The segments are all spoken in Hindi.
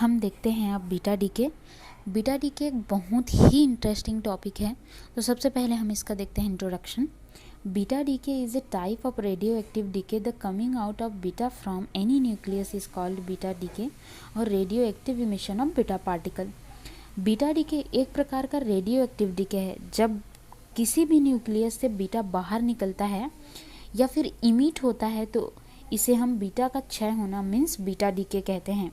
हम देखते हैं अब बीटा डीके। बीटा डीके एक बहुत ही इंटरेस्टिंग टॉपिक है। तो सबसे पहले हम इसका देखते हैं introduction. Beta decay is a type of radioactive decay. The coming out of beta from any nucleus is called beta decay और radioactive emission of beta particle. Beta decay एक प्रकार का रेडियो एक्टिव डीके है। जब किसी भी न्यूक्लियस से बीटा बाहर निकलता है या फिर इमिट होता है तो इसे हम बीटा का क्षय होना मीन्स बीटा डीके कहते हैं,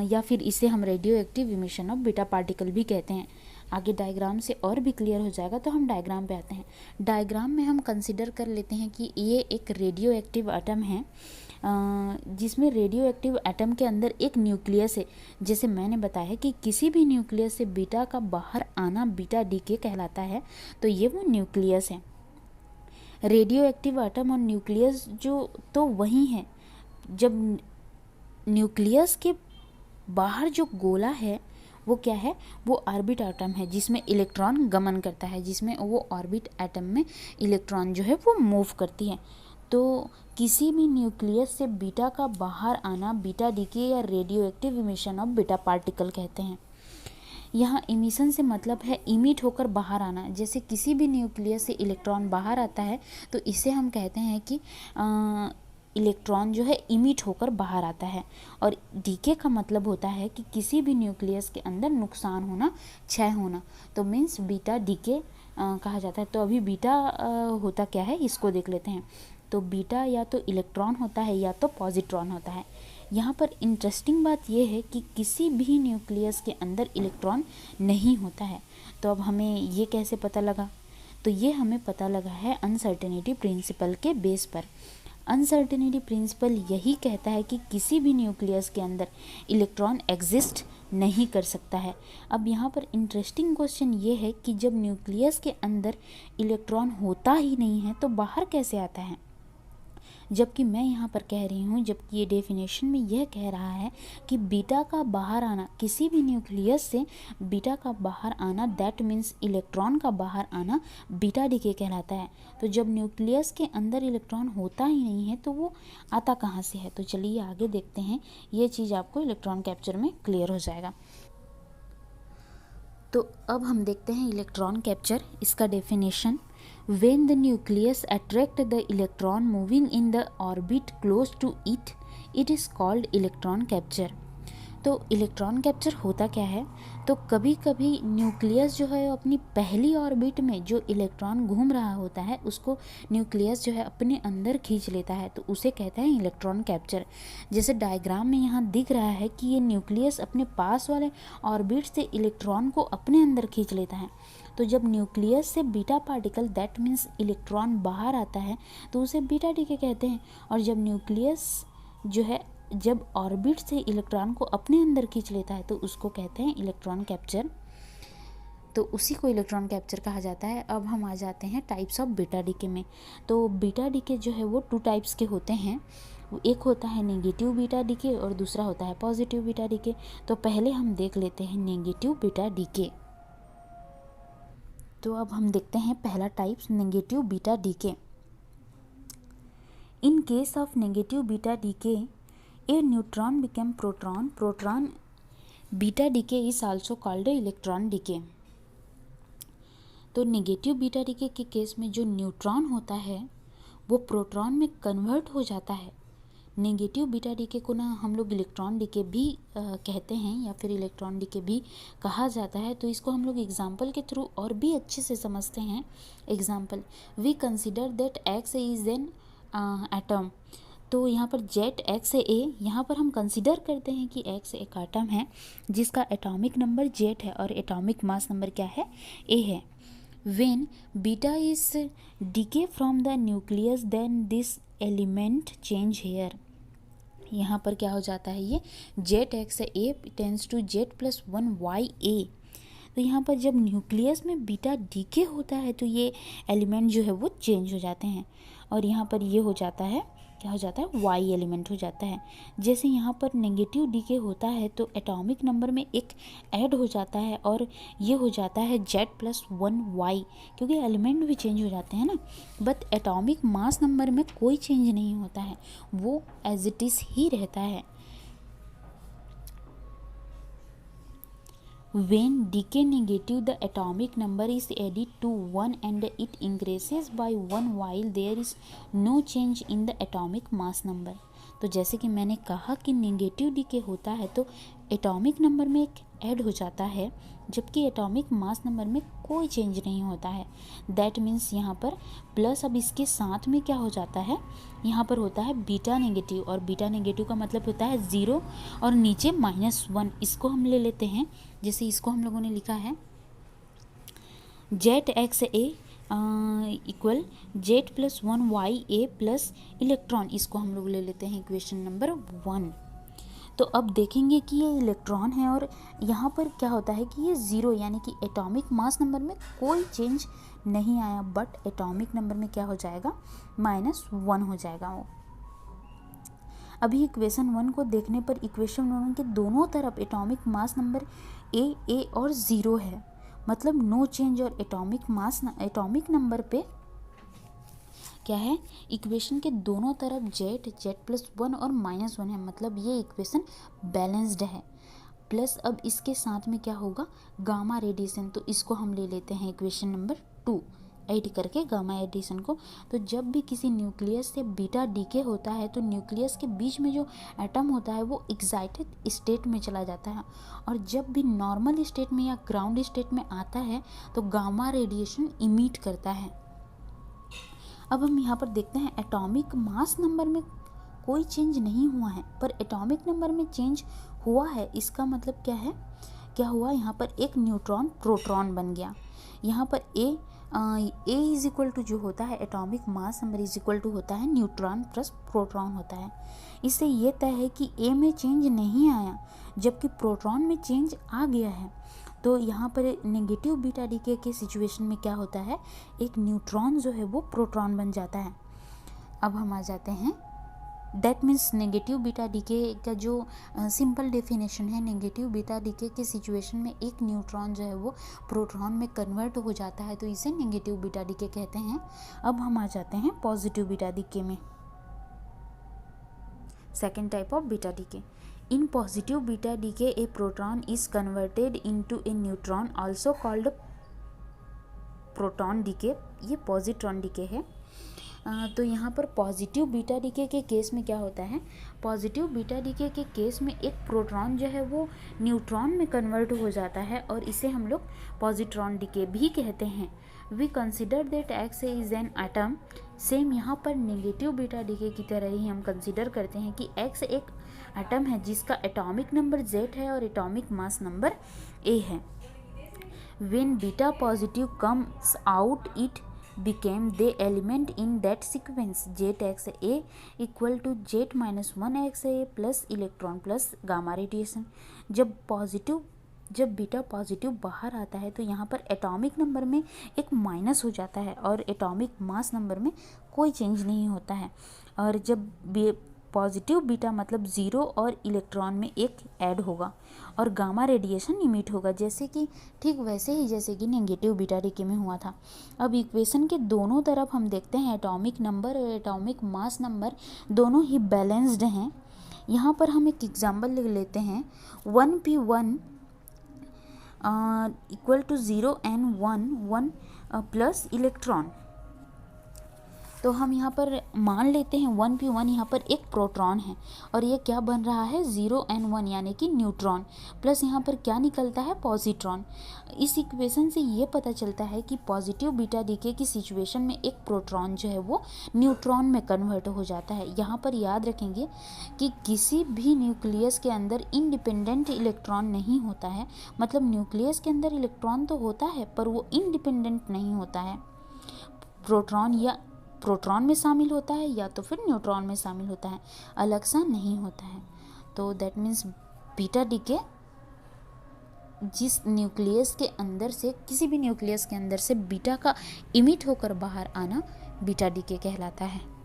या फिर इसे हम radio active emission of beta particle भी कहते हैं। आगे डायग्राम से और भी क्लियर हो जाएगा। तो हम डायग्राम पे आते हैं। डायग्राम में हम कंसिडर कर लेते हैं कि ये एक रेडियो एक्टिव एटम है, जिसमें रेडियो एक्टिव एटम के अंदर एक न्यूक्लियस है। जैसे मैंने बताया कि किसी भी न्यूक्लियस से बीटा का बाहर आना बीटा डीके कहलाता है। तो ये वो न्यूक्लियस है। रेडियो एक्टिव एटम और न्यूक्लियस जो तो वही है। जब न्यूक्लियस के बाहर जो गोला है वो क्या है, वो ऑर्बिट एटम है जिसमें इलेक्ट्रॉन गमन करता है, जिसमें वो ऑर्बिट एटम में इलेक्ट्रॉन जो है वो मूव करती है। तो किसी भी न्यूक्लियस से बीटा का बाहर आना बीटा डीके या radio active emission of beta particle कहते हैं। यहाँ इमिशन से मतलब है इमिट होकर बाहर आना। जैसे किसी भी न्यूक्लियस से इलेक्ट्रॉन बाहर आता है तो इसे हम कहते हैं कि इलेक्ट्रॉन जो है इमिट होकर बाहर आता है। और डीके का मतलब होता है कि किसी भी न्यूक्लियस के अंदर नुकसान होना, क्षय होना। तो मीन्स बीटा डीके कहा जाता है। तो अभी बीटा होता क्या है इसको देख लेते हैं। तो बीटा या तो इलेक्ट्रॉन होता है या तो पॉजिट्रॉन होता है। यहाँ पर इंटरेस्टिंग बात यह है कि किसी भी न्यूक्लियस के अंदर इलेक्ट्रॉन नहीं होता है। तो अब हमें ये कैसे पता लगा? तो ये हमें पता लगा है अनसर्टेनिटी प्रिंसिपल के बेस पर। अनसर्टेनिटी प्रिंसिपल यही कहता है कि किसी भी न्यूक्लियस के अंदर इलेक्ट्रॉन एग्जिस्ट नहीं कर सकता है। अब यहाँ पर इंटरेस्टिंग क्वेश्चन ये है कि जब न्यूक्लियस के अंदर इलेक्ट्रॉन होता ही नहीं है तो बाहर कैसे आता है? जबकि मैं यहाँ पर कह रही हूँ, जबकि ये डेफिनेशन में यह कह रहा है कि बीटा का बाहर आना, किसी भी न्यूक्लियस से बीटा का बाहर आना, दैट मीन्स इलेक्ट्रॉन का बाहर आना बीटा डीके कहलाता है। तो जब न्यूक्लियस के अंदर इलेक्ट्रॉन होता ही नहीं है तो वो आता कहाँ से है? तो चलिए आगे देखते हैं। ये चीज़ आपको इलेक्ट्रॉन कैप्चर में क्लियर हो जाएगा। तो अब हम देखते हैं इलेक्ट्रॉन कैप्चर, इसका definition. When the nucleus attract the electron moving in the orbit close to it, it is called electron capture। तो इलेक्ट्रॉन कैप्चर होता क्या है? तो कभी कभी न्यूक्लियस जो है अपनी पहली ऑर्बिट में जो इलेक्ट्रॉन घूम रहा होता है उसको न्यूक्लियस जो है अपने अंदर खींच लेता है, तो उसे कहते हैं इलेक्ट्रॉन कैप्चर। जैसे डायग्राम में यहाँ दिख रहा है कि ये न्यूक्लियस अपने पास वाले ऑर्बिट से इलेक्ट्रॉन को अपने अंदर खींच लेता है। तो जब न्यूक्लियस से beta particle, that means electron बाहर आता है, तो उसे बीटा डीके कहते हैं। और जब न्यूक्लियस जो है जब ऑर्बिट से इलेक्ट्रॉन को अपने अंदर खींच लेता है तो उसको कहते हैं इलेक्ट्रॉन कैप्चर। तो उसी को इलेक्ट्रॉन कैप्चर कहा जाता है। अब हम आ जाते हैं टाइप्स ऑफ बीटा डीके में। तो बीटा डीके जो है वो 2 टाइप्स के होते हैं। एक होता है नेगेटिव बीटा डीके और दूसरा होता है पॉजिटिव बीटा डीके। तो पहले हम देख लेते हैं नेगेटिव बीटा डीके। तो अब हम देखते हैं पहला type negative beta decay. In case of negative beta decay a neutron became proton beta decay is also called electron decay। तो नेगेटिव बीटा डीके के केस में जो न्यूट्रॉन होता है वो प्रोटॉन में कन्वर्ट हो जाता है। नेगेटिव बीटा डीके को ना हम लोग इलेक्ट्रॉन डीके भी कहते हैं या फिर इलेक्ट्रॉन डीके भी कहा जाता है। तो इसको हम लोग एग्जाम्पल के थ्रू और भी अच्छे से समझते हैं। Example, we consider that X is an atom. तो यहाँ पर जेट एक्स ए, यहाँ पर हम कंसिडर करते हैं कि एक्स एक एटम है जिसका एटॉमिक नंबर जेट है और एटॉमिक मास नंबर क्या है? ए है। When beta is decay from the nucleus then this element change here. यहाँ पर क्या हो जाता है? ये Z X A tends to Z plus 1 Y A. तो यहाँ पर जब न्यूक्लियस में बीटा डीके होता है तो ये एलिमेंट जो है वो चेंज हो जाते हैं और यहाँ पर ये हो जाता है, क्या हो जाता है? वाई एलिमेंट हो जाता है। जैसे यहाँ पर नेगेटिव डीके होता है तो एटॉमिक नंबर में एक ऐड हो जाता है और ये हो जाता है जेड प्लस 1 वाई, क्योंकि एलिमेंट भी चेंज हो जाते हैं ना। बट एटॉमिक मास नंबर में कोई चेंज नहीं होता है, वो एज इट इज़ ही रहता है। When decay negative, the atomic number is added to 1 and it increases by 1 while there is no change in the atomic mass number. तो जैसे कि मैंने कहा कि नेगेटिव डीके होता है तो एटॉमिक नंबर में एक ऐड हो जाता है, जबकि एटॉमिक मास नंबर में कोई चेंज नहीं होता है. दैट मीन्स यहाँ पर प्लस अब इसके साथ में क्या हो जाता है, यहाँ पर होता है बीटा नेगेटिव, और बीटा नेगेटिव का मतलब होता है 0 और नीचे -1. इसको हम ले लेते हैं, जैसे इसको हम लोगों ने लिखा है जेट एक्स ए इक्वल जेट प्लस 1 वाई ए प्लस इलेक्ट्रॉन. इसको हम लोग ले लेते हैं इक्वेशन नंबर 1. तो अब देखेंगे कि ये इलेक्ट्रॉन है और यहाँ पर क्या होता है कि ये 0 यानी कि एटॉमिक मास नंबर में कोई चेंज नहीं आया, बट एटॉमिक नंबर में क्या हो जाएगा, -1 हो जाएगा वो. अभी इक्वेशन 1 को देखने पर इक्वेशन 1 के दोनों तरफ एटॉमिक मास नंबर ए और 0 है, मतलब नो चेंज. और एटॉमिक नंबर पे क्या है, इक्वेशन के दोनों तरफ जेट प्लस 1 और -1 है, मतलब ये इक्वेशन बैलेंस्ड है. प्लस अब इसके साथ में क्या होगा, गामा रेडिएशन. तो इसको हम ले लेते हैं इक्वेशन नंबर 2 ऐड करके गामा एडिशन को. तो जब भी किसी न्यूक्लियस से बीटा डीके होता है तो न्यूक्लियस के बीच में जो एटम होता है वो एक्साइटेड स्टेट में चला जाता है, और जब भी नॉर्मल स्टेट में या ग्राउंड स्टेट में आता है तो गामा रेडिएशन इमिट करता है. अब हम यहाँ पर देखते हैं एटॉमिक मास नंबर में कोई चेंज नहीं हुआ है, पर एटॉमिक नंबर में चेंज हुआ है. इसका मतलब क्या है, क्या हुआ, यहाँ पर एक न्यूट्रॉन प्रोटॉन बन गया. यहाँ पर ए इज इक्वल टू जो होता है atomic mass number is equal to होता है न्यूट्रॉन प्लस प्रोटॉन होता है. इससे ये तय है कि ए में चेंज नहीं आया जबकि प्रोटॉन में चेंज आ गया है. तो यहाँ पर नेगेटिव बीटा डीके के सिचुएशन में क्या होता है, एक न्यूट्रॉन जो है वो प्रोटॉन बन जाता है. अब हम आ जाते हैं, that means negative beta decay का जो सिंपल डेफिनेशन है, नेगेटिव बीटा डीके के सिचुएशन में एक न्यूट्रॉन जो है वो प्रोटॉन में कन्वर्ट हो जाता है, तो इसे नेगेटिव बीटा डीके कहते हैं. अब हम आ जाते हैं पॉजिटिव बीटा डीके में, second type of beta decay. In positive beta decay, a proton is converted into a neutron, also called proton decay. ये positron decay है. तो यहाँ पर पॉजिटिव बीटा डीके के केस में क्या होता है, पॉजिटिव बीटा डीके के केस में एक प्रोटॉन जो है वो न्यूट्रॉन में कन्वर्ट हो जाता है, और इसे हम लोग पॉजिट्रॉन डीके भी कहते हैं. We consider that X is an atom. Same यहाँ पर नेगेटिव बीटा डीके की तरह ही हम कंसिडर करते हैं कि एक्स एक एटम है जिसका एटॉमिक नंबर जेड है और एटॉमिक मास नंबर ए है. When beta positive comes out it became the element in that sequence ZXA equal to Z-1XA plus electron plus gamma radiation. जब बीटा पॉजिटिव बाहर आता है तो यहाँ पर एटॉमिक नंबर में एक माइनस हो जाता है और एटॉमिक मास नंबर में कोई चेंज नहीं होता है. और जब पॉजिटिव बीटा मतलब 0 और इलेक्ट्रॉन में एक ऐड होगा और गामा रेडिएशन इमिट होगा, जैसे कि ठीक वैसे ही जैसे कि नेगेटिव बीटा डीके में हुआ था. अब इक्वेशन के दोनों तरफ हम देखते हैं एटॉमिक नंबर और एटॉमिक मास नंबर दोनों ही बैलेंस्ड हैं. यहाँ पर हम एक एग्जांपल ले लेते हैं, 1p1 equal to 0 and 1 plus electron. तो हम यहाँ पर मान लेते हैं 1p1 यहाँ पर एक प्रोटॉन है और ये क्या बन रहा है 0 and 1 यानी कि न्यूट्रॉन, प्लस यहाँ पर क्या निकलता है पॉजिट्रॉन. इस इक्वेशन से ये पता चलता है कि पॉजिटिव बीटा डीके की सिचुएशन में एक प्रोटॉन जो है वो न्यूट्रॉन में कन्वर्ट हो जाता है. यहाँ पर याद रखेंगे कि किसी भी न्यूक्लियस के अंदर इंडिपेंडेंट इलेक्ट्रॉन नहीं होता है, मतलब न्यूक्लियस के अंदर इलेक्ट्रॉन तो होता है पर वो इंडिपेंडेंट नहीं होता है. प्रोटॉन में शामिल होता है या तो फिर न्यूट्रॉन में शामिल होता है, अलग सा नहीं होता है. तो दैट मीन्स बीटा डीके जिस न्यूक्लियस के अंदर से, किसी भी न्यूक्लियस के अंदर से बीटा का इमिट होकर बाहर आना बीटा डीके कहलाता है.